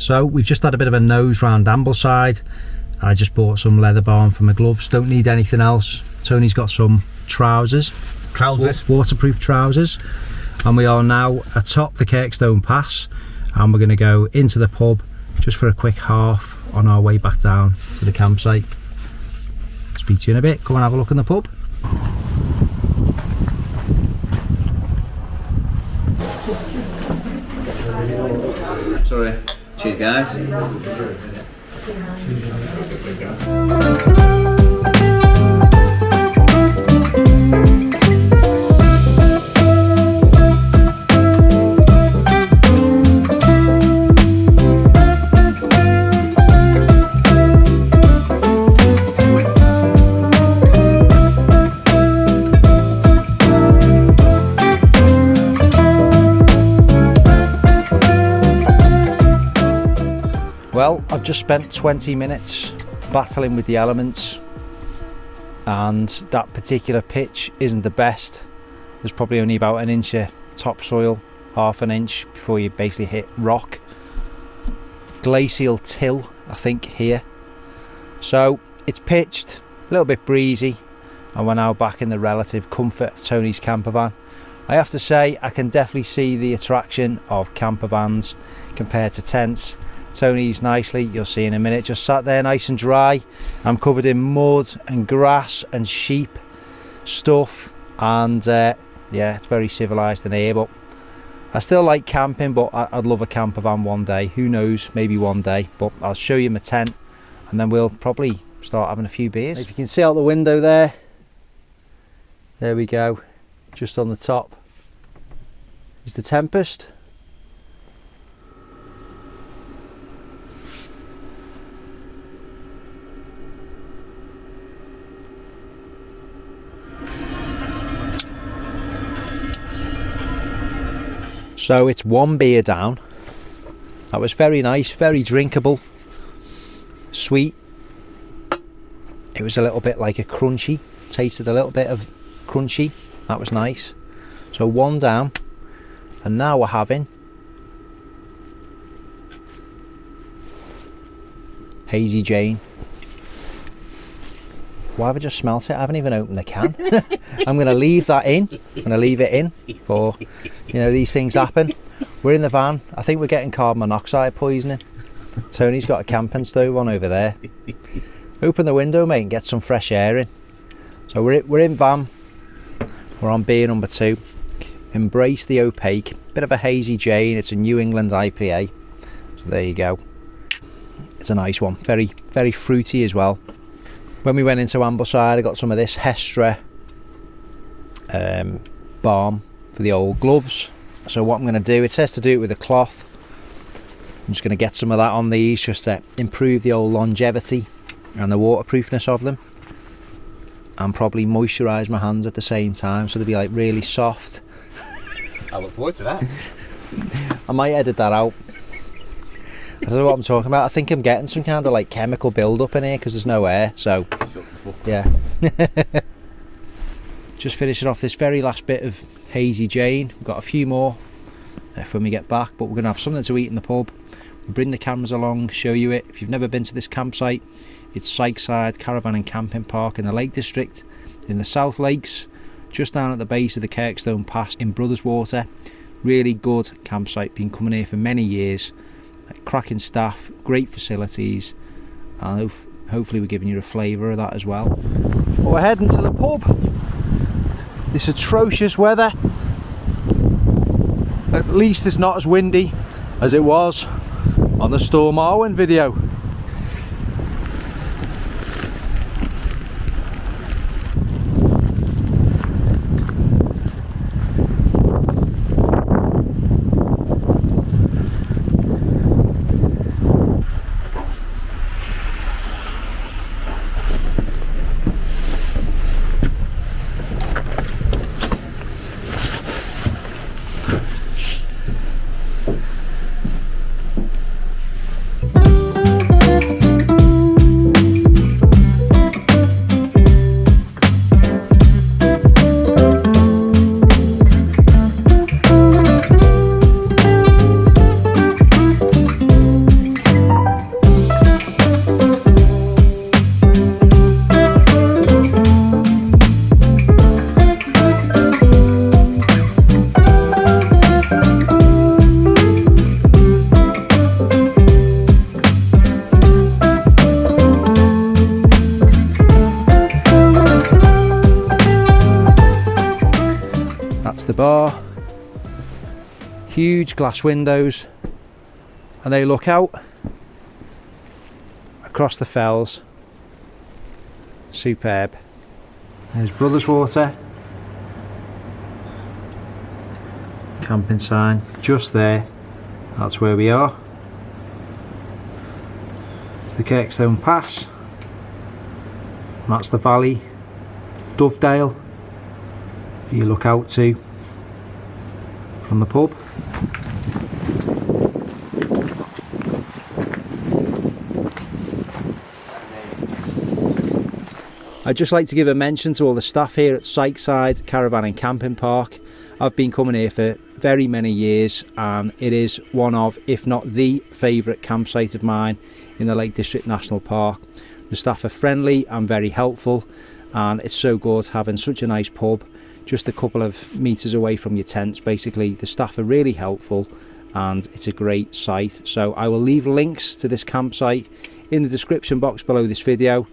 So we've just had a bit of a nose round Ambleside. I just bought some leather balm for my gloves, don't need anything else. Tony's got some trousers, waterproof trousers, and we are now atop the Kirkstone Pass, and we're going to go into the pub just for a quick half on our way back down to the campsite. Speak to you in a bit. Come and have a look in the pub. Sorry. Cheers, guys. Well, I've just spent 20 minutes battling with the elements, and that particular pitch isn't the best. There's probably only about an inch of topsoil, half an inch before you basically hit rock. Glacial till, I think, here. So it's pitched, a little bit breezy, and we're now back in the relative comfort of Tony's camper van. I have to say, I can definitely see the attraction of camper vans compared to tents. Tony's nicely, you'll see in a minute, just sat there nice and dry. I'm covered in mud and grass and sheep stuff, and yeah, it's very civilised in here, but I still like camping, but I'd love a camper van one day. Who knows, maybe one day. But I'll show you my tent, and then we'll probably start having a few beers. If you can see out the window there we go, just on the top is the Tempest. So it's one beer down. That was very nice, very drinkable, sweet. It was a little bit like a crunchy, tasted a little bit of crunchy. That was nice. So one down, and now we're having Hazy Jane. Why have I just smelt it? I haven't even opened the can. I'm going to leave that in. I'm going to leave it in for, you know, these things happen. We're in the van. I think we're getting carbon monoxide poisoning. Tony's got a camping stove on over there. Open the window, mate, and get some fresh air in. So we're in van. We're on beer number 2. Embrace the Opaque. Bit of a Hazy Jane. It's a New England IPA. So there you go. It's a nice one. Very, very fruity as well. When we went into Ambleside, I got some of this Hestra balm for the old gloves. So what I'm going to do, it says to do it with a cloth. I'm just going to get some of that on these just to improve the old longevity and the waterproofness of them, and probably moisturise my hands at the same time so they'll be like really soft. I look forward to that. I might edit that out. I don't know what I'm talking about. I think I'm getting some kind of like chemical build-up in here because there's no air, so yeah. Just finishing off this very last bit of Hazy Jane. We've got a few more when we get back, but we're going to have something to eat in the pub. We'll bring the cameras along, show you it. If you've never been to this campsite, it's Sykeside Caravan and Camping Park in the Lake District in the South Lakes, just down at the base of the Kirkstone Pass in Brothers Water. Really good campsite, been coming here for many years. Cracking staff, great facilities, and hopefully we're giving you a flavour of that as well. But we're heading to the pub. This atrocious weather. At least it's not as windy as it was on the Storm Arwen video. bar. Huge glass windows, and they look out across the fells. Superb. There's Brothers Water. Camping sign just there. That's where we are. The Kirkstone Pass. And that's the valley. Dovedale. You look out to from the pub. I'd just like to give a mention to all the staff here at Sykeside Caravan and Camping Park. I've been coming here for very many years, and it is one of, if not the favourite campsite of mine in the Lake District National Park. The staff are friendly and very helpful, and it's so good having such a nice pub just a couple of metres away from your tents. Basically, the staff are really helpful and it's a great site. So I will leave links to this campsite in the description box below this video.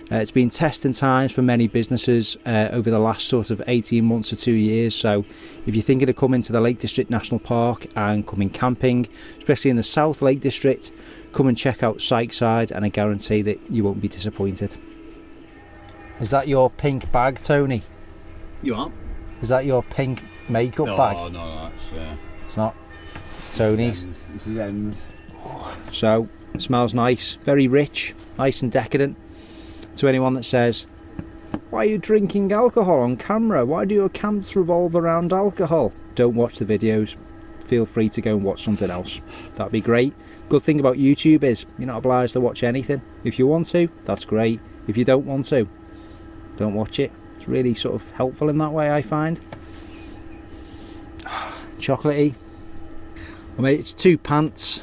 It's been testing times for many businesses over the last sort of 18 months to 2 years. So if you're thinking of coming to the Lake District National Park and coming camping, especially in the South Lake District, come and check out Sykeside, and I guarantee that you won't be disappointed. Is that your pink bag, Tony? You aren't? Is that your pink makeup bag? No, it's not. It's Tony's. It's the ends. So it smells nice, very rich, nice and decadent. To anyone that says, why are you drinking alcohol on camera? Why do your camps revolve around alcohol? Don't watch the videos. Feel free to go and watch something else. That'd be great. Good thing about YouTube is you're not obliged to watch anything. If you want to, that's great. If you don't want to, don't watch it. It's really sort of helpful in that way, I find. Chocolatey. Well, mate, it's 2 pants.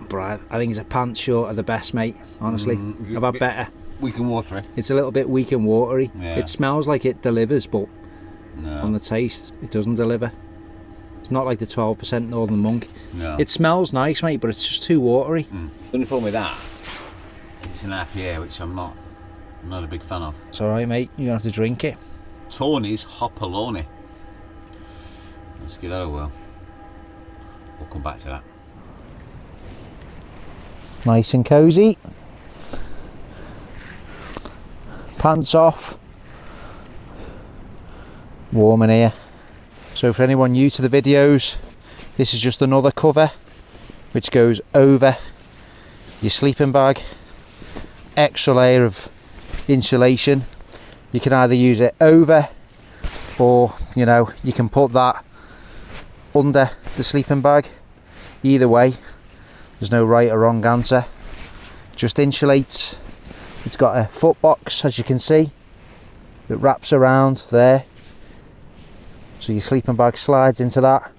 But I think it's a pant short of the best, mate, honestly. I've had better. Weak and watery. It's a little bit weak and watery. Yeah. It smells like it delivers, but no. On the taste, it doesn't deliver. It's not like the 12% Northern Monk. No. It smells nice, mate, but it's just too watery. The only problem with that, it's an IPA, which I'm not a big fan of. It's alright, mate. You're going to have to drink it. Tony's Hopaloni. Let's give that a whirl. We'll come back to that. Nice and cosy. Pants off. Warm in here. So for anyone new to the videos, this is just another cover which goes over your sleeping bag. Extra layer of insulation. You can either use it over, or you know, you can put that under the sleeping bag. Either way, there's no right or wrong answer. Just insulates. It's got a foot box, as you can see, that wraps around there, so your sleeping bag slides into that.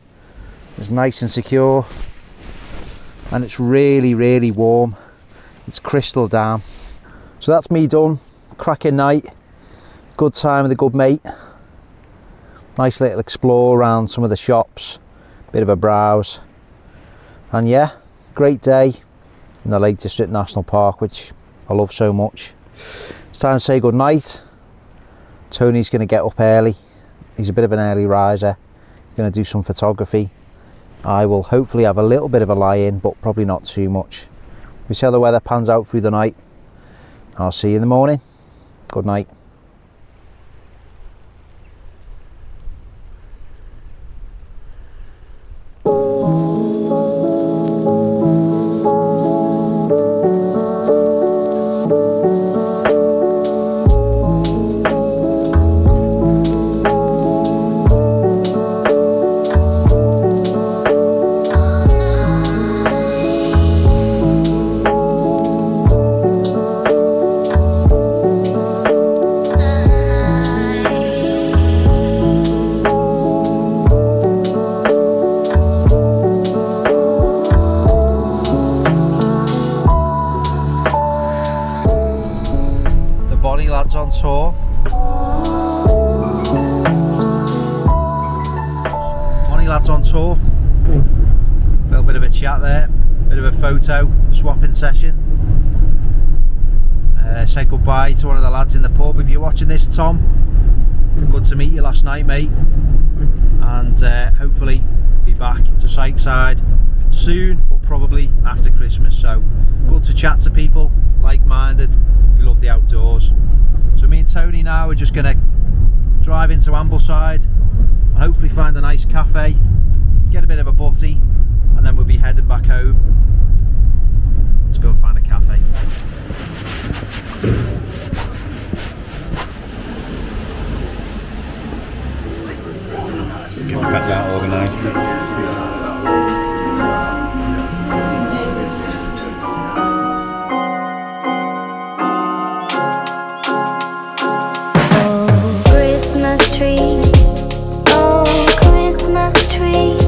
It's nice and secure, and it's really, really warm. It's crystal down. So that's me done. Cracking night, good time with a good mate. Nice little explore around some of the shops, bit of a browse, and yeah, great day in the Lake District National Park, which I love so much. It's time to say good night. Tony's going to get up early. He's a bit of an early riser. He's going to do some photography. I will hopefully have a little bit of a lie-in, but probably not too much. We'll see how the weather pans out through the night. I'll see you in the morning. Good night. Lads on tour. Morning lads on tour. A little bit of a chat there, bit of a photo swapping session. Say goodbye to one of the lads in the pub. If you're watching this, Tom, good to meet you last night, mate, and hopefully be back to Sykeside soon, but probably after Christmas. So good to chat to people like-minded who love the outdoors. So me and Tony now are just going to drive into Ambleside and hopefully find a nice cafe, get a bit of a butty, and then we'll be heading back home. Let's go and find a cafe. Get that organised. Tree, oh Christmas tree,